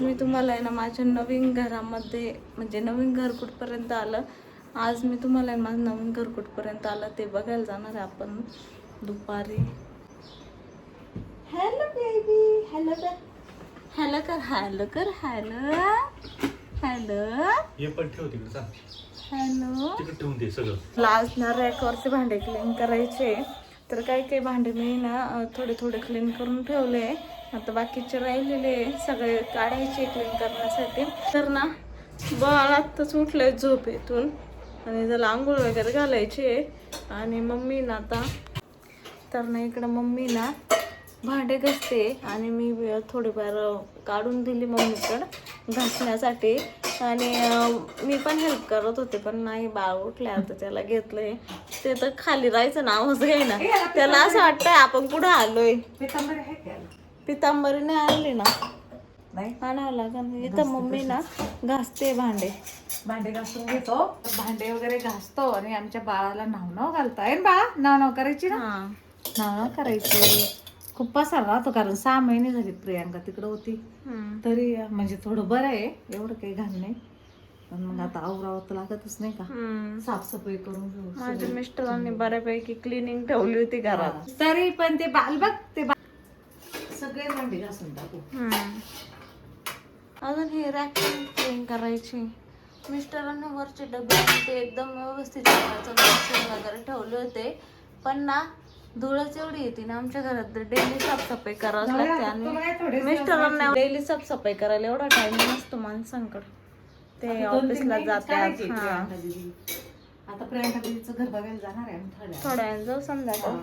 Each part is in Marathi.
मी तुम्हाला आहे ना माझ्या नवीन घरामध्ये म्हणजे नवीन घर कुठपर्यंत आलं, आज मी तुम्हाला आहे माझं नवीन घर कुठपर्यंत आलं ते बघायला जाणार आहे आपण दुपारी. हॅलो बेबी, हॅलो कर, हॅलो कर, हॅलो कर, हॅलो हॅलो. हे पण ठेव तिकडे जा. हॅलो. तिकडे ठेवून दे सगळं. आज ना रॅकवरचे भांडे क्लीन करायचे, तर काही काही भांडे मी ना थोडे थोडे क्लीन करून ठेवले. आता बाकीचे राहिलेले सगळे काढायचे क्लीन करण्यासाठी. तर ना बाळ आत्ताच उठलंय झोपेतून आणि त्याला आंघोळ वगैरे घालायची. आणि मम्मी ना आता तर ना इकडं मम्मी ना भांडे घासते आणि मी थोडेफार काढून दिली मम्मीकडं घासण्यासाठी. आणि मी पण हेल्प करत होते, पण नाही बाळ उठले आता त्याला घेतलंय. ते तर खाली राहायचं नावच घेईना, त्याला असं वाटतंय आपण कुठं आलोय. पितांबरी नाही आणली ना, नाही आणावं लागेल. इथं मम्मी ना घासते भांडे घासून घेतो, भांडे वगैरे घासतो आणि आमच्या बाळाला नाव घालता येईल. बाळा नाव करायची ना, नाव करायची. खूप पसार राहतो कारण 6 महिने झाली प्रियांका तिकडं होती, तरी म्हणजे थोडं बरं आहे, एवढं काही घाण नाही. पण मग आता आवरावं तर लागतच नाही का, साफसफाई करून घेऊ. माझ्या मिस्टरांनी बऱ्यापैकी क्लिनिंग ठेवली होती घरात, तरी पण ते बाल बघ ते सगळे भांडे घासून टाकू. अजून हे रॅक क्लीन करायची. मिस्टरांनी वरचे डबे ते एकदम व्यवस्थित वगैरे ठेवले होते, पण ना धुळच एवढी येते ना आमच्या घरात, तर डेली साफसफाई करावंच लागते. आणि मिस्टरांना डेली साफसफाई करायला एवढा टाइम नसतो माणसांकडे, ते ऑफिसला जातात. आता प्रियांका दीदीचं घर बघायला जाणार आहे आम्ही थोड्या वेळ जाऊ संध्याकाळ.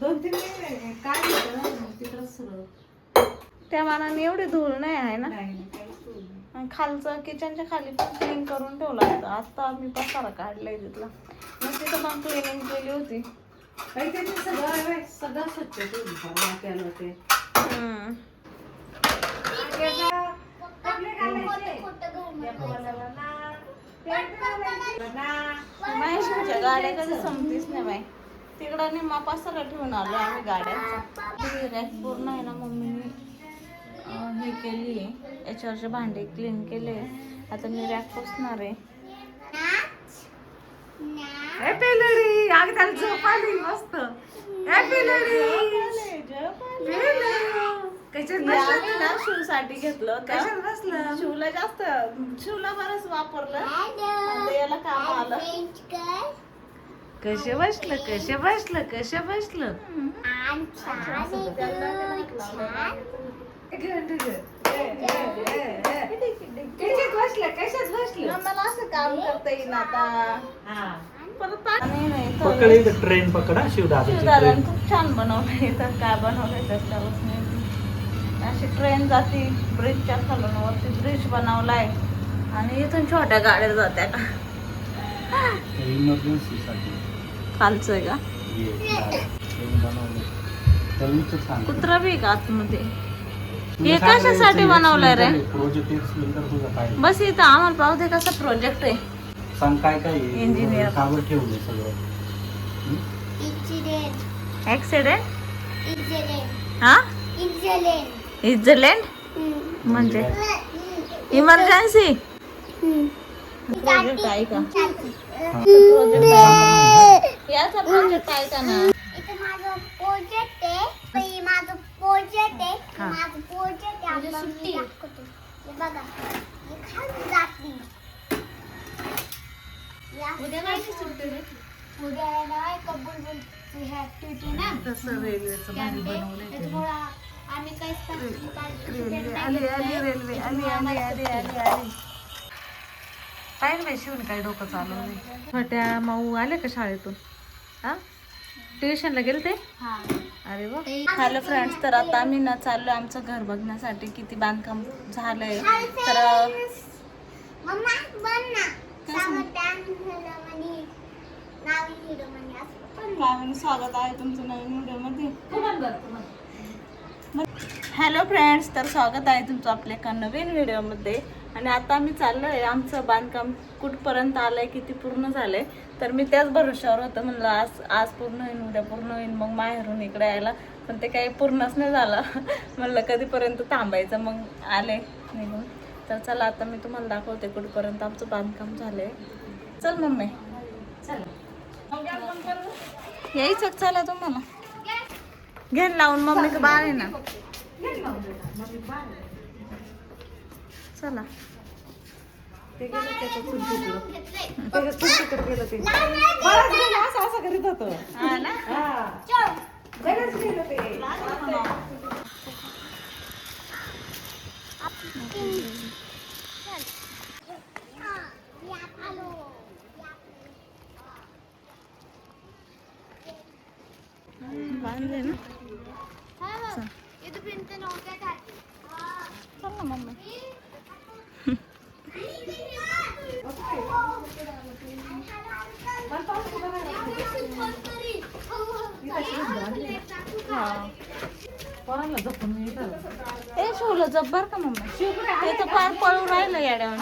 2-3 महिने काय तिकडंच सगळं. त्या मानाने एवढी धूळ नाही आहे ना. नाही काहीच नाही. आणि खालचं किचनच्या खाली पण क्लीन करून ठेवलं होतं. आता मी पसारा काढलाय तिथला, मग तिथं पण क्लिनिंग केली होती. काही त्यांनी सगळं स्वच्छ केलं होते. महेशच्या गाड्या कधी संपतीच नाही बाई. तिकडं निम्मा पसारा ठेवून आलो आम्ही गाड्यांचा. रॅक पूर्ण आहे ना मम्मीने हे केली आहे, याच्यावरचे भांडे क्लीन केले. आता मी रॅक पुसणार आहे. झोप आली मस्त. शिवसाठी घेतलं होतं. शिवला जास्त, शिवला बरंच वापरलं, याला काम आलं. कसे बसलं मला असं काम करता येईल आता. पकड ट्रेन पकडा. शिवदादाने खूप छान बनवलंय. तर काय बनवलंय त्याच्यापासून अशी ट्रेन जाती ब्रिजच्या खालून वरती ब्रिज बनवलाय आणि इथून छोट्या गाड्या जात्या का. इमर्जन्सी साठी खालचं आहे का. कुत्रा बी का आतमध्ये. हे कशासाठी बनवलंय रे. बस इथं आम्हाला पाहू दे कसा प्रोजेक्ट आहे. सांग काय काय इंजिनियर कावर ठेवले सगळं. ऍक्सिडेंट हा इझलेंड म्हणजे इमर्जन्सी प्रोजेक्ट आहे का. प्रोजेक्ट याचा प्रोजेक्ट आहे का ना. रेल्वे शिवून काय डोकं चालवलंय. छोट्या माऊ आले का शाळेतून. हा ट्युशनला गेले ते. अरे वा. हॅलो फ्रेंड्स, तर आता आम्ही ना चाललोय आमचं घर बघण्यासाठी. किती बांधकाम झालंय. तर स्वागत आहे तुमचं नवीन व्हिडिओ मध्ये. हॅलो फ्रेंड्स, तर स्वागत आहे तुमचं आपल्या एका नवीन व्हिडिओमध्ये. आणि आता आम्ही चाललोय आमचं बांधकाम कुठपर्यंत आलंय, किती पूर्ण झालंय. तर मी त्याच भरोशावर होतं, म्हणलं आज पूर्ण होईल, उद्या पूर्ण होईल, मग माहेरून इकडे यायला. पण ते काही पूर्णच नाही झालं. म्हणलं कधीपर्यंत थांबायचं. मग आले निघून. तर चला आता मी तुम्हाला दाखवते कुठपर्यंत आमचं बांधकाम झालंय. चल मम्मी यायचं चला तुम्हाला घ्या लावून. मम्मीचं बाळ आहे ना. चला ते गेलं त्याच्या खुर्चीकडं. त्याच्या खुर्चीकडे गेलं ते. बरंच गेलं, असं करीत होतं. हा ना. हा. बरंच गेलं ते. बांधले ना. चल ना मम्मी. पोरांना झोपून मी इथं. ए शिवलं जब्बर का मम्मी. ते तर फार पळून राहिलं याड्यावर.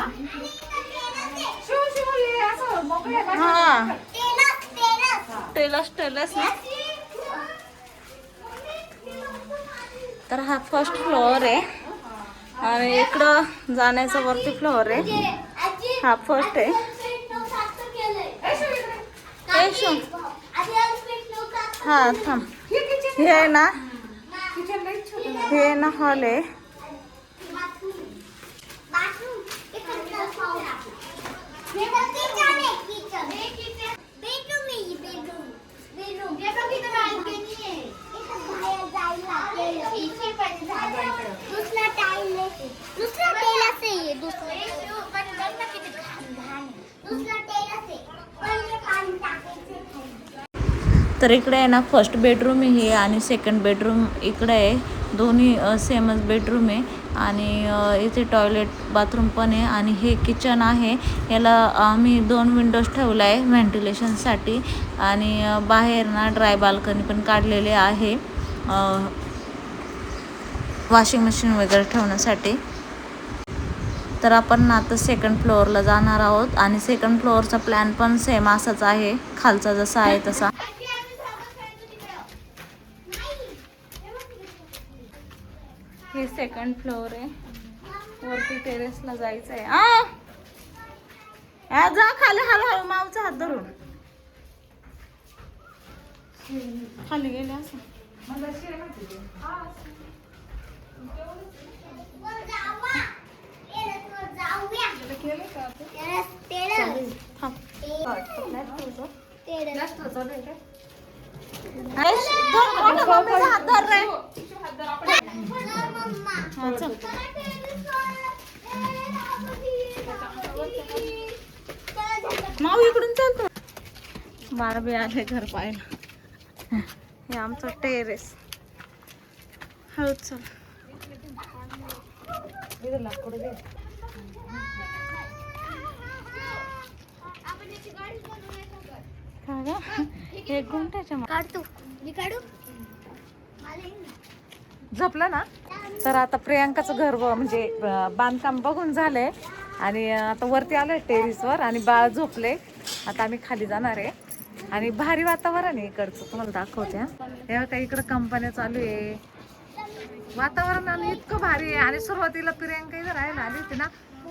शिव शिव ये असं मोकळे बस. हा टेलस ना. तर हा फर्स्ट फ्लोअर आहे आणि इकडं जाण्याचा वरती फ्लोअर आहे. हा फर्स्ट आहे. ए शिव हा थांब. हे आहे ना, हे ना हॉल आहे. तर इकडे आहे ना फर्स्ट बेडरूम आहे आणि सेकंड बेडरूम इकडे आहे. दोन्ही सेमच बेडरूम आहे आणि इथे टॉयलेट बाथरूम पण आहे आणि हे किचन आहे. याला आम्ही 2 विंडोज ठेवला आहे व्हेंटिलेशनसाठी आणि बाहेर ना ड्राय बाल्कनी पण काढलेले आहे वॉशिंग मशीन वगैरे ठेवण्यासाठी. तर आपण आता सेकंड फ्लोअरला जाणार आहोत आणि सेकंड फ्लोअरचा प्लॅन पण सेम असाच आहे, खालचा जसा आहे तसा. हे सेकंड फ्लोअर आहे. वरती टेरेसला जायचं आहे. जा खाली हळूहळू मावचा हात धरून खाली गेले असं. माऊ इकडून चालतो. बारबी आले घर पाहायला. हे आमचं टेरेस. हळूच चल. एक गुंठ्याच्या झोपलं ना. तर आता प्रियांकाचं घर म्हणजे बांधकाम बघून झालंय आणि आता वरती आलोय टेरिसवर आणि बाळ झोपले. आता आम्ही खाली जाणार आहे आणि भारी वातावरण आहे इकडचं, तुम्हाला दाखवते. हे काही इकडं कंपन्या चालू आहे. वातावरण आणि इतकं भारी आहे. आणि सुरुवातीला प्रियांका इथं राहायला आली होती ना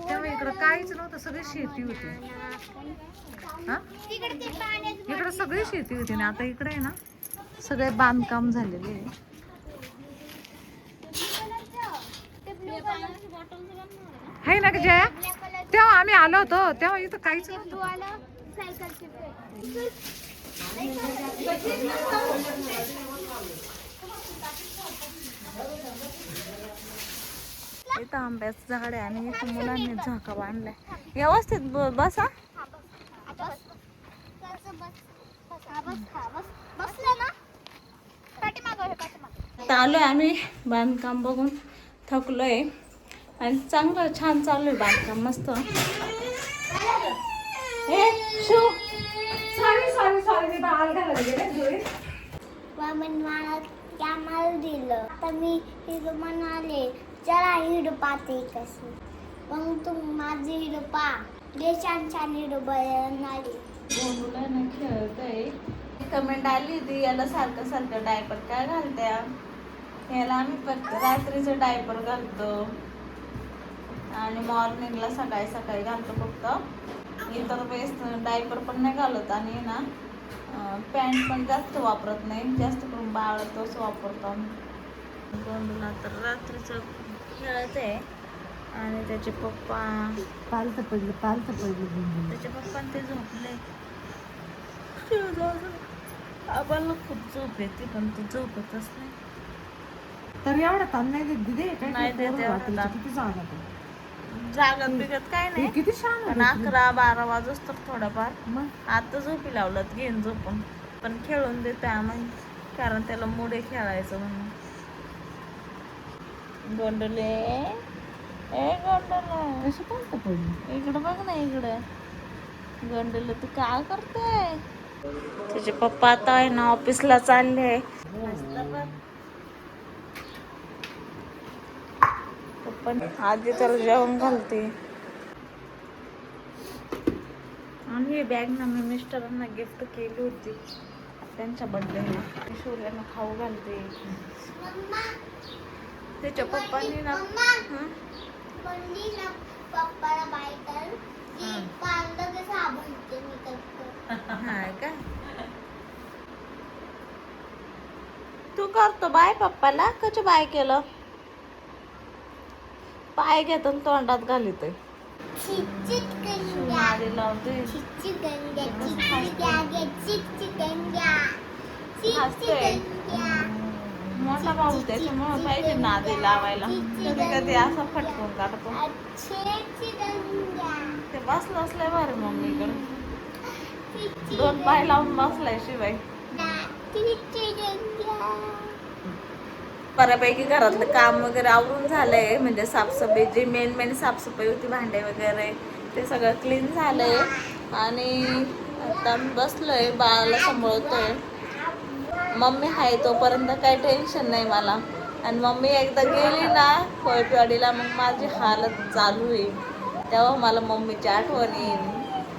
तेव्हा इकडं काहीच नव्हतं, सगळी शेती होती. हा इकडं सगळी शेती होती ना. आता इकडे आहे ना सगळे बांधकाम झालेले आहे. आहे ना जया, तेव्हा आम्ही आलो होतो तेव्हा इथं काहीच नव्हतं. इथं आंब्याचं झाड आहे आणि इथं मुलांनी झाका बांधलाय. व्यवस्थित बसा. आता आलोय आम्ही बांधकाम बघून, थकलोय आणि चांगलं छान चालू आहे बांधकाम मस्त. सॉरी मला दिलं तर मी हिरो म्हणाले चला हिरो पाहते कशी. मग तू माझे हिरो पा छान छान हिरो बनाले. मुलांना खेळतय. कमेंट आली होती याला सारखं सारखं डायपर काय घालत्या. याला आम्ही फक्त रात्रीचं डायपर घालतो. आणि मॉर्निंगला सकाळी सकाळी घालतो फक्त. इतर वेळेस डायपर पण नाही घालत आणि ना पॅन्ट पण जास्त वापरत नाही, जास्त करून बाळतच वापरतो आम्ही. गोंडूला तर रात्रीचं खेळत आहे आणि त्याचे पप्पा पालतं पडलं त्याचे पप्पा ते झोपले. आम्हाला खूप झोप येते पण तू झोपतच नाही. तर एवढा ताण नाही देत दिदे, काय नाही करते देत एवढं एवढा रात्रीचं? ताण. किती जागा तो. जागत बिगत काय नाही, किती छान पण होतं. 11-12 वाजूस तर थोडंफार. मग आता झोपी लावलं घेऊन झोपून, पण खेळून देते आम्ही कारण त्याला मुडे खेळायचं म्हणून. गोंडले ए गोंडले असं पालतं पडलं. इकडं बघ ना इकडं. गोंडले तू काय करते? त्याचे पप्पा आता आहे ना ऑफिसला चालले. पप्पा आधी तर जेवण घालते. आणि ही बॅग ना मी मिस्टरांना गिफ्ट केली होती त्यांच्या बर्थडेला. सूर्याला खाऊ घालते. त्याच्या पप्पांनी ना म्हणली ना पप्पाला बाय कर की पांढरं ते साबणते मी करतो. हाय का तू करतो बाय पप्पाला? कच बाय केलं? पाय घेतो आणि तोंडात घालितोय. चिचित गंग्या नादी लावते. चिचित गंग्या चिचित गंग्या चिचित गंग्या चिचित हसते. गंग्या मोठा भाऊ त्याच्यामुळे पाहिजे नादी लावायला. कधी कधी असा फटकून काढतो. चिचित गंग्या ते बसलं असलंय बरं मम्मीकडे. 2 पाय लावून बसलाय शिवाय. चिचित गंग्या. बऱ्यापैकी घरातलं काम वगैरे आवरून झालंय, म्हणजे साफसफाई जी मेन साफसफाई होती भांडे वगैरे ते सगळं क्लीन झालंय. आणि आता बसलोय बाळाला सांभाळतोय. मम्मी आहे तोपर्यंत काही टेन्शन नाही मला, आणि मम्मी एकदा गेली ना कोळपेवाडीला मग माझी हालत चालू आहे. तेव्हा मला मम्मीची आठवण येईल.